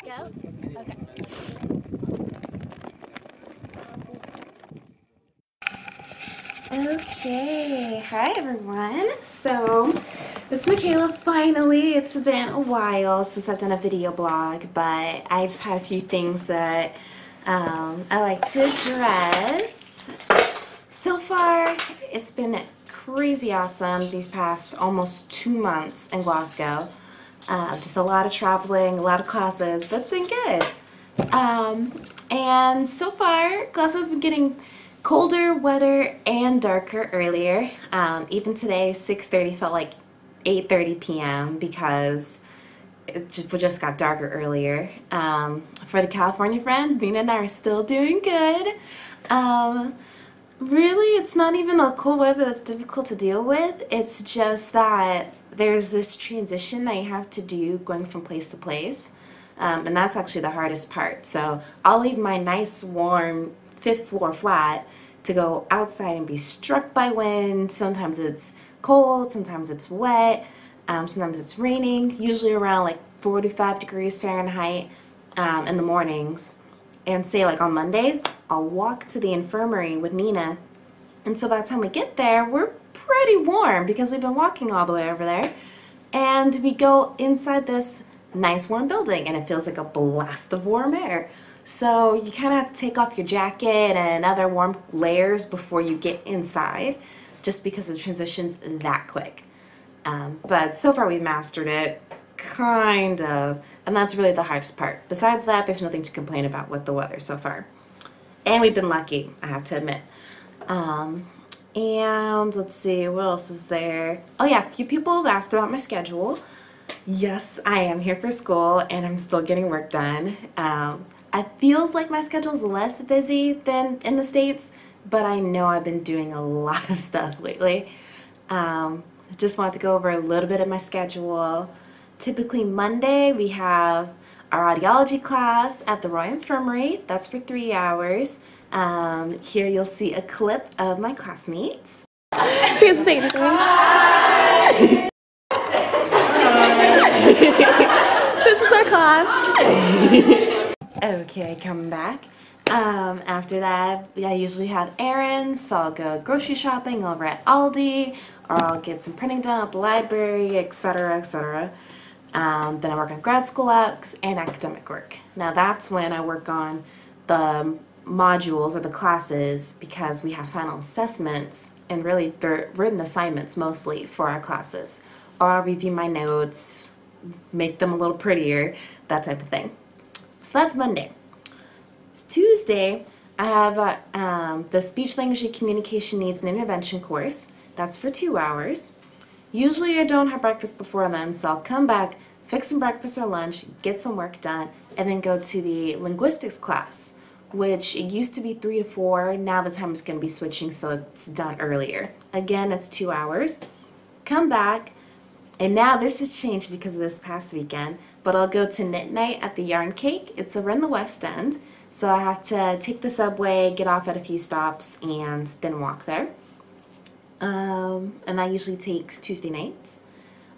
Go? Okay. Okay, hi everyone. So, it's Michaela finally. It's been a while since I've done a video blog, but I just had a few things that I like to address. So far, it's been crazy awesome these past almost 2 months in Glasgow. Just a lot of traveling, a lot of classes, but it's been good. And so far, Glasgow's been getting colder, wetter, and darker earlier. Even today, 6:30 felt like 8:30 p.m. because it just got darker earlier. For the California friends, Nina and I are still doing good. Um, Really, it's not even the cold weather that's difficult to deal with. It's just that there's this transition that you have to do going from place to place. And that's actually the hardest part. So I'll leave my nice, warm, fifth floor flat to go outside and be struck by wind. Sometimes it's cold, sometimes it's wet, sometimes it's raining, usually around like 45 degrees Fahrenheit in the mornings. And say like on Mondays, I'll walk to the infirmary with Nina. And so by the time we get there, we're pretty warm because we've been walking all the way over there. And we go inside this nice warm building and it feels like a blast of warm air. So you kind of have to take off your jacket and other warm layers before you get inside just because the transition's that quick. But so far we've mastered it, kind of, and that's really the hardest part. Besides that, there's nothing to complain about with the weather so far. And we've been lucky, I have to admit. And let's see, what else is there? Oh yeah, a few people have asked about my schedule. Yes, I am here for school and I'm still getting work done. It feels like my schedule's less busy than in the States, but I know I've been doing a lot of stuff lately. I just wanted to go over a little bit of my schedule. Typically Monday we have our audiology class at the Royal Infirmary. That's for 3 hours. Here you'll see a clip of my classmates. So you have to say anything. This is our class. Okay, coming back. After that, I usually have errands, so I'll go grocery shopping over at Aldi, or I'll get some printing done at the library, etc., etc. Then I work on grad school apps and academic work. Now that's when I work on the modules or the classes because we have final assessments and really they're written assignments mostly for our classes. Or I'll review my notes, make them a little prettier, that type of thing. So that's Monday. It's Tuesday, I have the Speech Language and Communication Needs and Intervention course. That's for 2 hours. Usually I don't have breakfast before then, so I'll come back, fix some breakfast or lunch, get some work done, and then go to the linguistics class, which it used to be 3 to 4. Now the time is going to be switching, so it's done earlier. Again, it's 2 hours. Come back, and now this has changed because of this past weekend, but I'll go to knit night at the Yarn Cake. It's over in the West End, so I have to take the subway, get off at a few stops, and then walk there. And that usually takes Tuesday nights,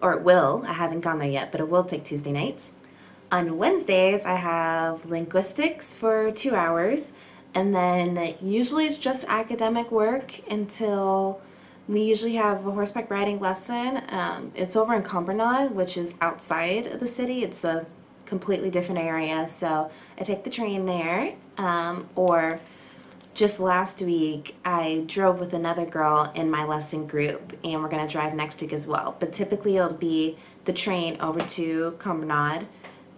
or it will. I haven't gone there yet, but it will take Tuesday nights. On Wednesdays, I have linguistics for 2 hours, and then usually it's just academic work until we usually have a horseback riding lesson. It's over in Cumbernauld, which is outside of the city. It's a completely different area, so I take the train there, or just last week, I drove with another girl in my lesson group, and we're going to drive next week as well. But typically, it'll be the train over to Cumbernauld,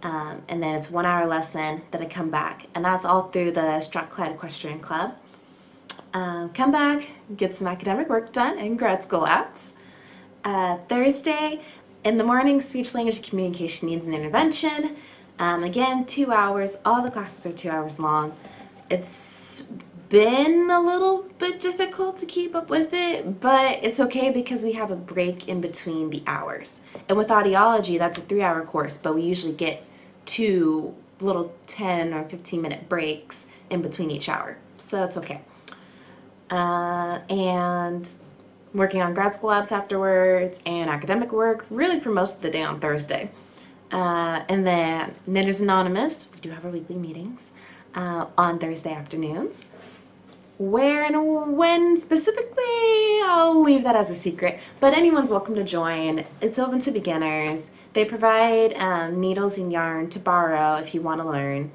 and then it's 1 hour lesson, then I come back. And that's all through the Strathclyde Equestrian Club. Come back, get some academic work done and grad school apps. Thursday, in the morning, Speech Language and Communication Needs and Intervention. Again, 2 hours. All the classes are 2 hours long. It's been a little bit difficult to keep up with it, but it's okay because we have a break in between the hours. And with audiology, that's a 3 hour course, but we usually get 2 little 10 or 15-minute breaks in between each hour, so that's okay. And working on grad school labs afterwards and academic work really for most of the day on Thursday. And then Knitters Anonymous, we do have our weekly meetings on Thursday afternoons. Where and when specifically, I'll leave that as a secret, but anyone's welcome to join. It's open to beginners. They provide needles and yarn to borrow if you want to learn.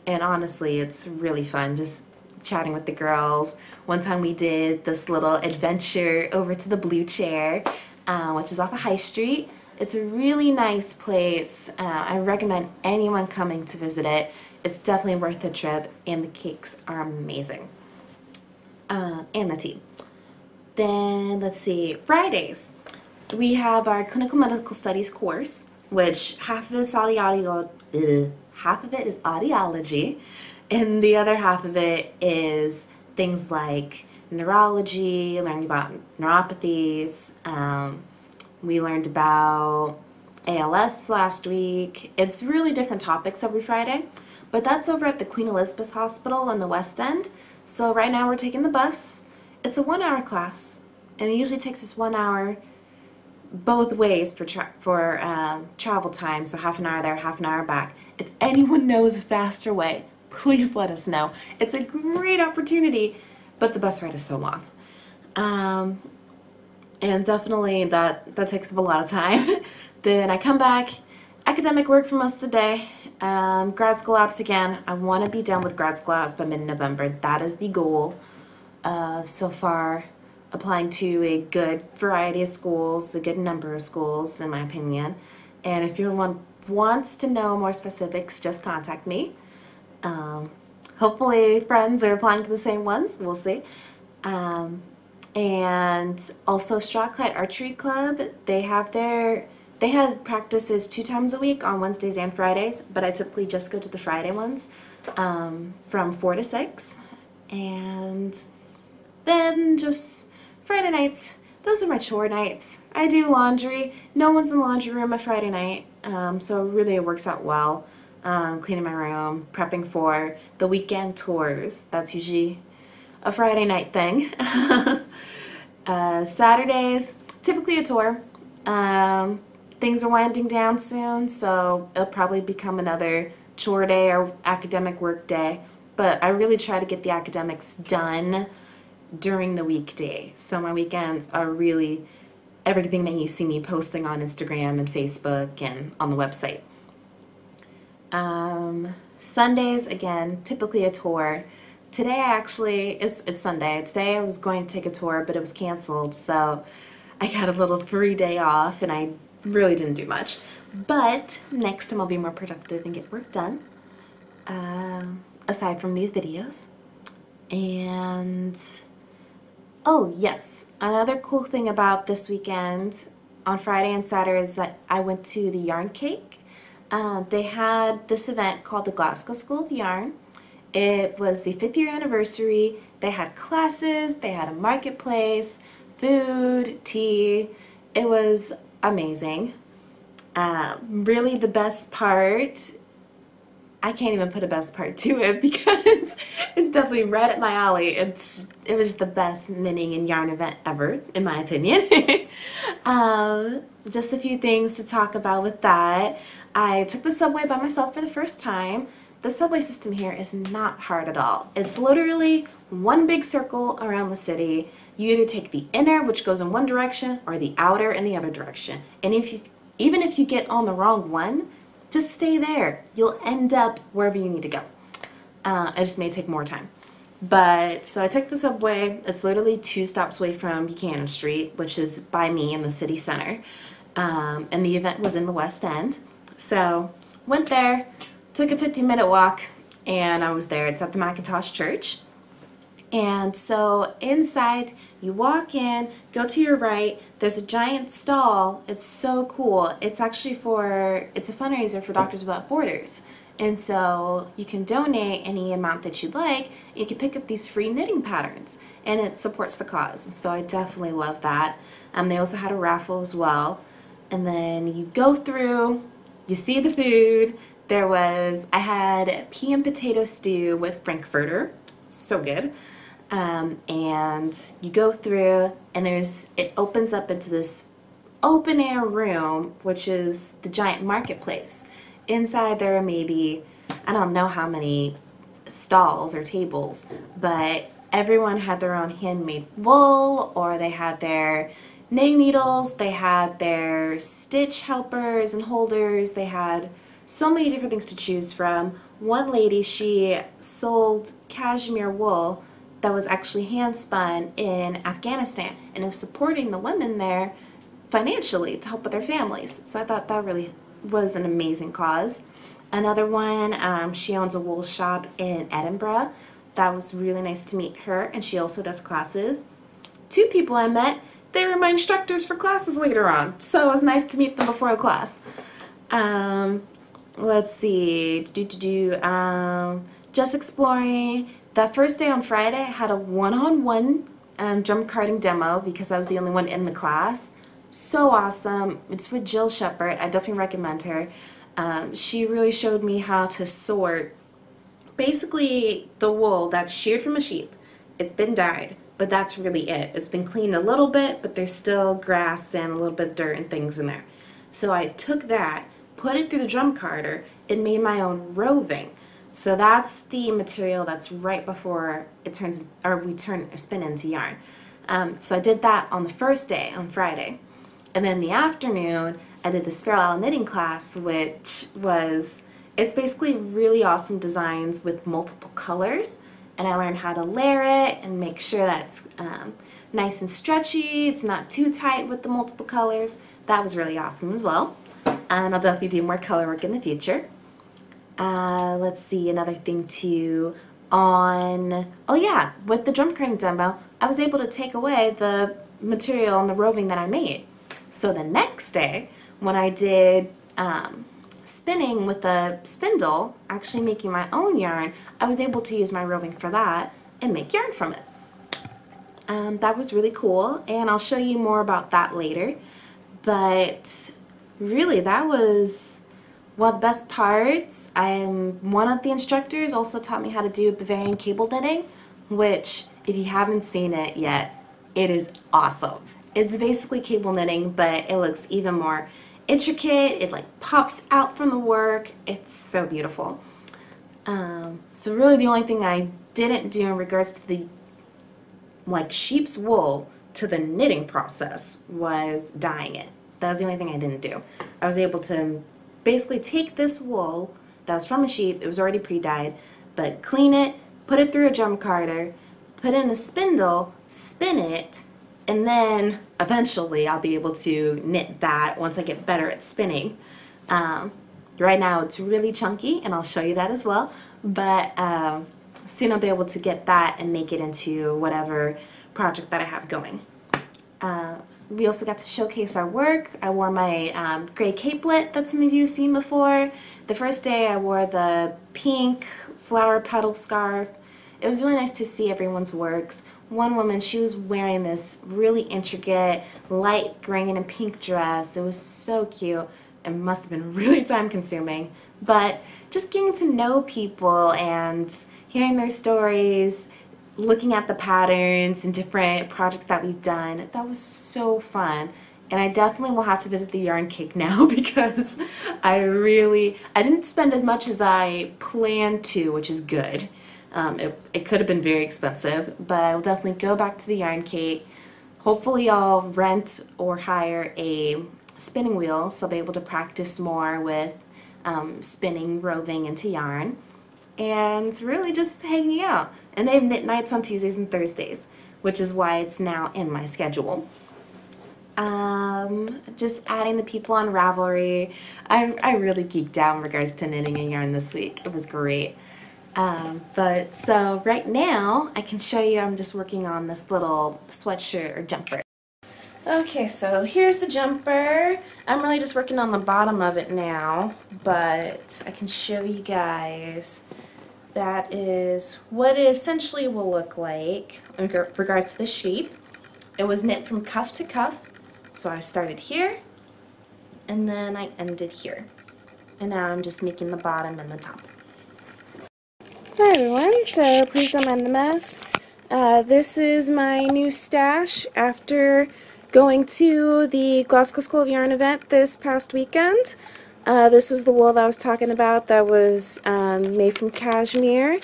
And honestly, it's really fun just chatting with the girls. One time we did this little adventure over to the Blue Chair, which is off of High Street. It's a really nice place. I recommend anyone coming to visit it. It's definitely worth the trip, and the cakes are amazing. And the tea. Then let's see, Fridays. We have our clinical medical studies course, which half of it is audiology, and the other half of it is things like neurology, learning about neuropathies. We learned about ALS last week. It's really different topics every Friday, but that's over at the Queen Elizabeth Hospital in the West End. So right now we're taking the bus. It's a 1-hour class, and it usually takes us 1 hour both ways for travel time, so half an hour there, half an hour back. If anyone knows a faster way, please let us know. It's a great opportunity, but the bus ride is so long. And definitely that takes up a lot of time. Then I come back, academic work for most of the day. Grad school apps again. I want to be done with grad school apps by mid-November. That is the goal. So far, applying to a good variety of schools, a good number of schools, in my opinion. And if anyone wants to know more specifics, just contact me. Hopefully, friends are applying to the same ones. We'll see. And also, Strathclyde Archery Club. They have practices 2 times a week on Wednesdays and Fridays, but I typically just go to the Friday ones from 4 to 6. And then just Friday nights, those are my chore nights. I do laundry. No one's in the laundry room a Friday night, so really it works out well. Cleaning my room, prepping for the weekend tours. That's usually a Friday night thing. Saturdays, typically a tour. Things are winding down soon, so it'll probably become another chore day or academic work day. But I really try to get the academics done during the weekday. So my weekends are really everything that you see me posting on Instagram and Facebook and on the website. Sundays, again, typically a tour. Today it's Sunday. Today I was going to take a tour, but it was canceled, so I got a little free day off, and I really didn't do much. But next time I'll be more productive and get work done, aside from these videos. And oh yes, another cool thing about this weekend on Friday and Saturday is that I went to the Yarn Cake. They had this event called the Glasgow School of Yarn. It was the 5th year anniversary. They had classes, they had a marketplace, food, tea. It was amazing. Really the best part, I can't even put a best part to it because it's definitely right at my alley. It was the best knitting and yarn event ever, in my opinion. Just a few things to talk about with that. I took the subway by myself for the first time. The subway system here is not hard at all. It's literally one big circle around the city. You either take the inner, which goes in one direction, or the outer in the other direction. And even if you get on the wrong one, just stay there. You'll end up wherever you need to go. It just may take more time. But, so I took the subway. It's literally 2 stops away from Buchanan Street, which is by me in the city center. And the event was in the West End. So, went there, took a 15-minute walk, and I was there. It's at the Macintosh Church. And so inside, you walk in, go to your right, there's a giant stall. It's so cool. It's actually it's a fundraiser for Doctors Without Borders. And so you can donate any amount that you'd like. You can pick up these free knitting patterns, and it supports the cause. So I definitely love that. They also had a raffle as well. And then you go through, you see the food. I had pea and potato stew with frankfurter. So good. And you go through, and it opens up into this open air room, which is the giant marketplace. Inside there are maybe, I don't know how many stalls or tables, but everyone had their own handmade wool, or they had their knitting needles, they had their stitch helpers and holders, they had so many different things to choose from. One lady, she sold cashmere wool that was actually hand spun in Afghanistan, and it was supporting the women there financially to help with their families. So I thought that really was an amazing cause. Another one, she owns a wool shop in Edinburgh. That was really nice to meet her, and she also does classes. Two people I met, they were my instructors for classes later on, so it was nice to meet them before the class. Let's see, just exploring. That first day on Friday, I had a one-on-one drum carding demo because I was the only one in the class. So awesome. It's with Jill Shepard. I definitely recommend her. She really showed me how to sort basically the wool that's sheared from a sheep. It's been dyed, but that's really it. It's been cleaned a little bit, but there's still grass and a little bit of dirt and things in there. So I took that, put it through the drum carder, and made my own roving. So that's the material that's right before it turns, or we turn or spin into yarn. So I did that on the first day, on Friday. And then in the afternoon, I did this parallel knitting class, which was, it's basically really awesome designs with multiple colors. And I learned how to layer it and make sure that's nice and stretchy. It's not too tight with the multiple colors. That was really awesome as well. And I'll definitely do more color work in the future. Let's see, another thing too, oh yeah, with the drum carding demo, I was able to take away the material and the roving that I made. So the next day, when I did spinning with a spindle, actually making my own yarn, I was able to use my roving for that and make yarn from it. That was really cool, and I'll show you more about that later. But really, that was one of the best parts. One of the instructors also taught me how to do Bavarian cable knitting, which, if you haven't seen it yet, it is awesome. It's basically cable knitting, but it looks even more intricate. It like pops out from the work. It's so beautiful. So really the only thing I didn't do in regards to the sheep's wool to the knitting process was dyeing it. That was the only thing I didn't do. I was able to basically take this wool that was from a sheep, it was already pre-dyed, but clean it, put it through a drum carder, put it in a spindle, spin it, and then eventually I'll be able to knit that once I get better at spinning. Right now it's really chunky, and I'll show you that as well, but soon I'll be able to get that and make it into whatever project that I have going. We also got to showcase our work. I wore my gray capelet that some of you have seen before. The first day I wore the pink flower petal scarf. It was really nice to see everyone's works. One woman, she was wearing this really intricate light green and pink dress. It was so cute. It must have been really time consuming. But just getting to know people and hearing their stories, looking at the patterns and different projects that we've done, that was so fun. And I definitely will have to visit the yarn cake now because I didn't spend as much as I planned to, which is good. It could have been very expensive, but I will definitely go back to the yarn cake. Hopefully I'll rent or hire a spinning wheel so I'll be able to practice more with spinning, roving into yarn, and really just hanging out. And they have knit nights on Tuesdays and Thursdays, which is why it's now in my schedule. Just adding the people on Ravelry. I really geeked out in regards to knitting and yarn this week. It was great. But so right now I can show you, I'm just working on this little sweatshirt or jumper. Okay, so here's the jumper. I'm really just working on the bottom of it now, but I can show you guys. That is what it essentially will look like in regards to the shape. It was knit from cuff to cuff, so I started here and then I ended here, and now I'm just making the bottom and the top. Hi everyone, so please don't mind the mess. This is my new stash after going to the Glasgow School of Yarn event this past weekend. This was the wool that I was talking about that was made from cashmere.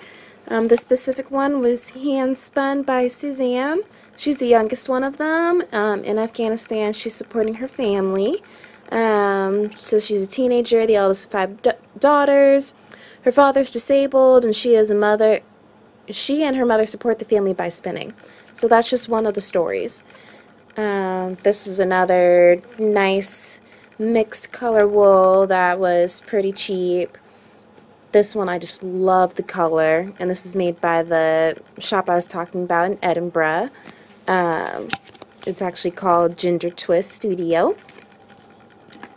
The specific one was hand spun by Suzanne. She's the youngest one of them. In Afghanistan, she's supporting her family. So she's a teenager, the eldest of 5 daughters. Her father's disabled, and she is a mother. She and her mother support the family by spinning. So that's just one of the stories. This was another nice mixed color wool that was pretty cheap. This one I just love the color, and this is made by the shop I was talking about in Edinburgh. It's actually called Ginger Twist Studio.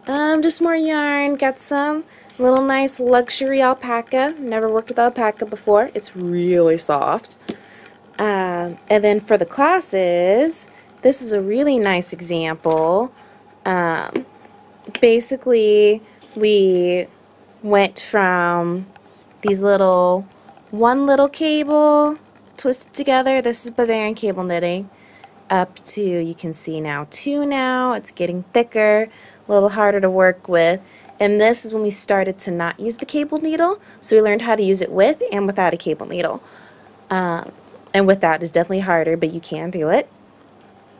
Just more yarn. Got some little nice luxury alpaca. Never worked with alpaca before. It's really soft. And then for the classes, this is a really nice example. Basically, we went from these one little cable twisted together. This is Bavarian cable knitting, up to, you can see now, 2 now. It's getting thicker, a little harder to work with. And this is when we started to not use the cable needle, so we learned how to use it with and without a cable needle. And without is definitely harder, but you can do it.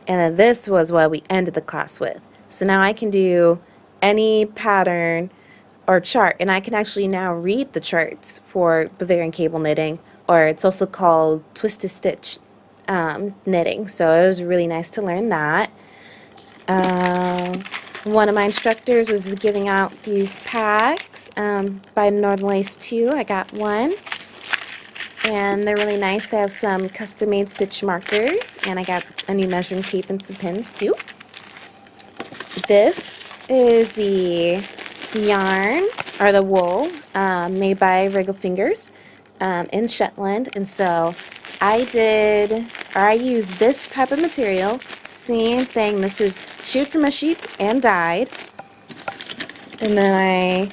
And then this was what we ended the class with. So now I can do any pattern or chart, and I can actually now read the charts for Bavarian cable knitting, or it's also called twisted stitch knitting. So it was really nice to learn that. One of my instructors was giving out these packs by Northern Lace 2. I got one, and they're really nice. They have some custom-made stitch markers, and I got a new measuring tape and some pins too. This is the yarn, or the wool, made by Wriggle Fingers in Shetland, and so I used this type of material, same thing. This is sheared from a sheep and dyed, and then I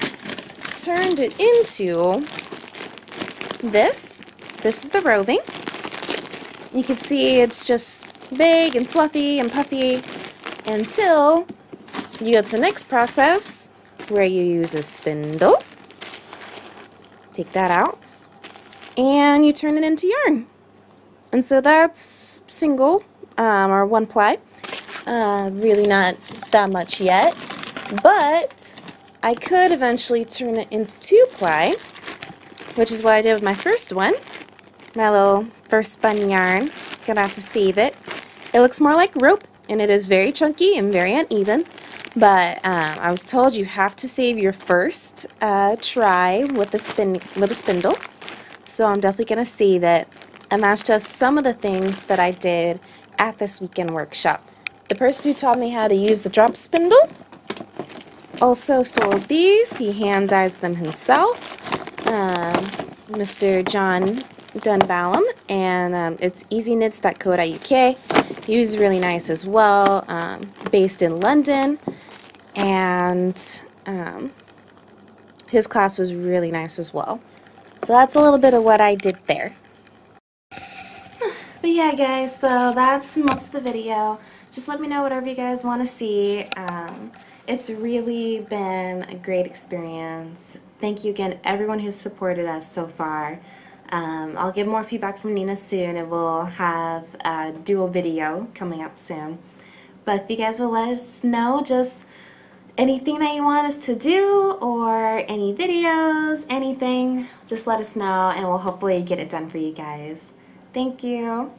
turned it into this. This is the roving. You can see it's just big and fluffy and puffy until you go to the next process, where you use a spindle. Take that out, and you turn it into yarn. And so that's single or 1 ply. Really not that much yet, but I could eventually turn it into 2 ply, which is what I did with my first one. My little first spun yarn. Gonna have to save it. It looks more like rope, and it is very chunky and very uneven. But I was told you have to save your first try with the spindle. So I'm definitely gonna save it. And that's just some of the things that I did at this weekend workshop. The person who taught me how to use the drop spindle also sold these. He hand dyes them himself, Mr. John Dunballum, and it's easyknits.co.uk. He was really nice as well, based in London, and his class was really nice as well. So that's a little bit of what I did there. But yeah, guys, so that's most of the video. Just let me know whatever you guys want to see. It's really been a great experience. Thank you again, everyone who's supported us so far. I'll get more feedback from Nina soon, and we'll have a dual video coming up soon. But if you guys will let us know just anything that you want us to do, or any videos, anything, just let us know, and we'll hopefully get it done for you guys. Thank you.